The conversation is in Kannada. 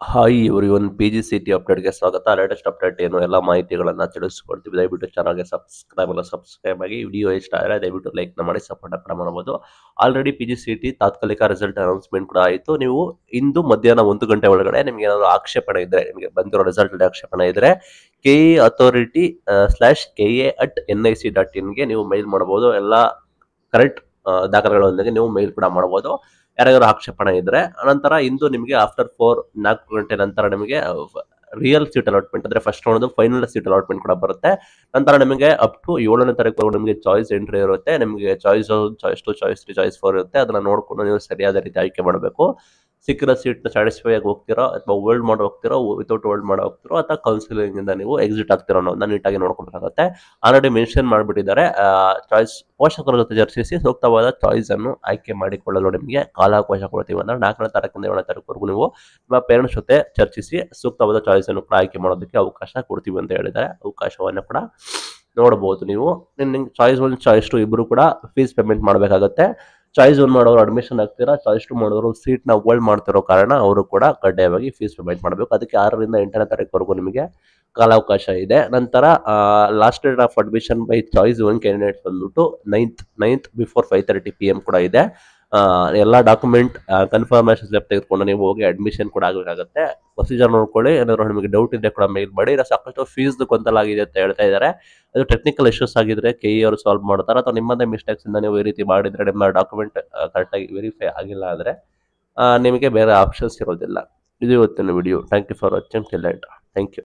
ಹಾಯ್ ಎವ್ರಿವನ್, PGCET ಅಪ್ಡೇಟ್‌ಗೆ ಸ್ವಾಗತ. ಲೇಟೆಸ್ಟ್ ಅಪ್ಡೇಟ್ ಏನು ಎಲ್ಲ ಮಾಹಿತಿಗಳನ್ನ ತಿಳಿಸ್ಕೊಡ್ತೀವಿ. ದಯವಿಟ್ಟು ಚಾನಲ್‌ಗೆ ಸಬ್ಸ್ಕ್ರೈಬ್ ಆಗಿ. ವಿಡಿಯೋ ಇಷ್ಟ ಆದರೆ ದಯವಿಟ್ಟು ಲೈಕ್ನ ಮಾಡಿ ಸಪೋರ್ಟ್ ಕೂಡ ಮಾಡಬಹುದು. ಆಲ್ರೆಡಿ PGCET ತಾತ್ಕಾಲಿಕ ರಿಸಲ್ಟ್ ಅನೌನ್ಸ್ಮೆಂಟ್ ಕೂಡ ಆಯಿತು. ನೀವು ಇಂದು ಮಧ್ಯಾಹ್ನ 1 ಗಂಟೆ ಒಳಗಡೆ ನಿಮಗೆ ಏನಾದರೂ ಆಕ್ಷೇಪಣೆ ಇದ್ದರೆ, ನಿಮಗೆ ಬಂದಿರೋ ರಿಸಲ್ಟ್ ಆಕ್ಷೇಪಣೆ ಇದ್ದರೆ KE authority/ke@nic.in ನೀವು ಮೇಲ್ ಮಾಡಬಹುದು. ಎಲ್ಲ ಕರೆಕ್ಟ್ ದಾಖಲೆಗಳೊಂದಿಗೆ ನೀವು ಮೇಲ್ ಕೂಡ ಮಾಡಬಹುದು. ಯಾರ್ಯಾರು ಆಕ್ಷೇಪಣೆ ಇದ್ರೆ ನಂತರ ಇಂದು ನಿಮಗೆ ಆಫ್ಟರ್ 4 ಗಂಟೆ ನಂತರ ನಿಮಗೆ ರಿಯಲ್ ಸೀಟ್ ಅಲಾಟ್ಮೆಂಟ್ ಅಂದ್ರೆ first round final seat allotment ಕೂಡ ಬರುತ್ತೆ. ನಂತರ ನಿಮಗೆ ಅಪ್ ಟು 7ನೇ ತಾರೀಕು ನಿಮಗೆ ಚಾಯ್ಸ್ ಎಂಟ್ರಿ ಇರುತ್ತೆ. ನಿಮಗೆ ಚಾಯ್ಸ್ 1, ಚಾಯ್ಸ್ 2, ಚಾಯ್ಸ್ 3, ಚಾಯ್ಸ್ 4 ಇರುತ್ತೆ. ಅದನ್ನ ನೋಡ್ಕೊಂಡು ನೀವು ಸರಿಯಾದ ರೀತಿ ಆಯ್ಕೆ ಮಾಡಬೇಕು. ಸಿಕ್ಕಿರೋ ಸೀಟ್ನ ಸ್ಯಾಟಿಸ್ಫೈ ಆಗಿ ಹೋಗ್ತೀರಾ ಅಥವಾ ಹೋಲ್ಡ್ ಮಾಡಿ ಹೋಗ್ತಿರೋ, ವಿತೌಟ್ ಹೋಲ್ಡ್ ಮಾಡಿ ಹೋಗ್ತಿರೋ ಅಥವಾ ಕೌನ್ಸಿಲಿಂಗ್ ಇಂದ ನೀವು ಎಕ್ಸಿಟ್ ಆಗ್ತಿರೋ ಅನ್ನೋದನ್ನ ನೀಟಾಗಿ ನೋಡ್ಕೊಬೇಕಾಗುತ್ತೆ. ಆಲ್ರೆಡಿ ಮೆನ್ಷನ್ ಮಾಡಿಬಿಟ್ಟಿದ್ದಾರೆ. ಚಾಯ್ಸ್ ಪೋಷಕರ ಜೊತೆ ಚರ್ಚಿಸಿ ಸೂಕ್ತವಾದ ಚಾಯ್ಸ್ ಅನ್ನು ಆಯ್ಕೆ ಮಾಡಿಕೊಳ್ಳಲು ನಿಮಗೆ ಕಾಲಾವಕಾಶ ಕೊಡ್ತೀವಿ. ಅಂದ್ರೆ 4ನೇ ತಾರೀಕಿಂದ 7ನೇ ತಾರೀಕುವರೆಗೂ ನೀವು ನಿಮ್ಮ ಪೇರೆಂಟ್ಸ್ ಜೊತೆ ಚರ್ಚಿಸಿ ಸೂಕ್ತವಾದ ಚಾಯ್ಸ್ ಅನ್ನು ಕೂಡ ಆಯ್ಕೆ ಮಾಡೋದಕ್ಕೆ ಅವಕಾಶ ಕೊಡ್ತೀವಿ ಅಂತ ಹೇಳಿದ್ದಾರೆ. ಅವಕಾಶವನ್ನು ಕೂಡ ನೋಡಬಹುದು. ನೀವು ಚಾಯ್ಸ್ 1, ಚಾಯ್ಸ್ 2 ಇಬ್ಬರು ಕೂಡ ಫೀಸ್ ಪೇಮೆಂಟ್ ಮಾಡಬೇಕಾಗುತ್ತೆ. ಚಾಯ್ಸ್ 1 ಮಾಡೋರು ಅಡ್ಮಿಷನ್ ಆಗ್ತೀರಾ, ಚಾಯ್ಸ್ 2 ಮಾಡೋರು ಸೀಟ್ನ ಹೋಲ್ಡ್ ಮಾಡ್ತಿರೋ ಕಾರಣ ಅವರು ಕೂಡ ಕಡ್ಡಾಯವಾಗಿ ಫೀಸ್ ಪೇಮೆಂಟ್ ಮಾಡಬೇಕು. ಅದಕ್ಕೆ 6ರಿಂದ 8ನೇ ತಾರೀಕುವರೆಗೂ ನಿಮಗೆ ಕಾಲಾವಕಾಶ ಇದೆ. ನಂತರ last date of admission by choice 1 candidate ಬಂದ್ಬಿಟ್ಟು 9th ಬಿಫೋರ್ 5:30 PM ಕೂಡ ಇದೆ. ಎಲ್ಲ ಡಾಕ್ಯುಮೆಂಟ್ ಕನ್ಫರ್ಮೇಷನ್ ಸ್ಲಿಪ್ ತೆಗೆದುಕೊಂಡು ನೀವು ಹೋಗಿ ಅಡ್ಮಿಷನ್ ಕೂಡ ಆಗಬೇಕಾಗುತ್ತೆ. ಪ್ರೊಸೀಜರ್ ನೋಡ್ಕೊಳ್ಳಿ. ಏನಾದ್ರು ನಿಮಗೆ ಡೌಟ್ ಇದ್ರೆ ಕೂಡ ಮೇಲ್ ಮಾಡಿ. ಸಾಕಷ್ಟು ಫೀಸ್ ಗೊಂದಲಾಗಿದೆ ಅಂತ ಹೇಳ್ತಾ ಇದ್ದಾರೆ. ಅದು ಟೆಕ್ನಿಕಲ್ ಇಶ್ಯೂಸ್ ಆಗಿದ್ರೆ KE ಅವರು ಸಾಲ್ವ್ ಮಾಡ್ತಾರೆ, ಅಥವಾ ನಿಮ್ಮದೇ ಮಿಸ್ಟೇಕ್ಸ್ ಇಂದ ನೀವು ಈ ರೀತಿ ಮಾಡಿದ್ರೆ ನಿಮ್ಮ ಡಾಕ್ಯುಮೆಂಟ್ ಕರೆಕ್ಟಾಗಿ ವೆರಿಫೈ ಆಗಿಲ್ಲ ಆದರೆ ನಿಮಗೆ ಬೇರೆ ಆಪ್ಷನ್ಸ್ ಇರೋದಿಲ್ಲ. ಇದು ಇವತ್ತಿನ video. Thank you for watching till end. Thank you.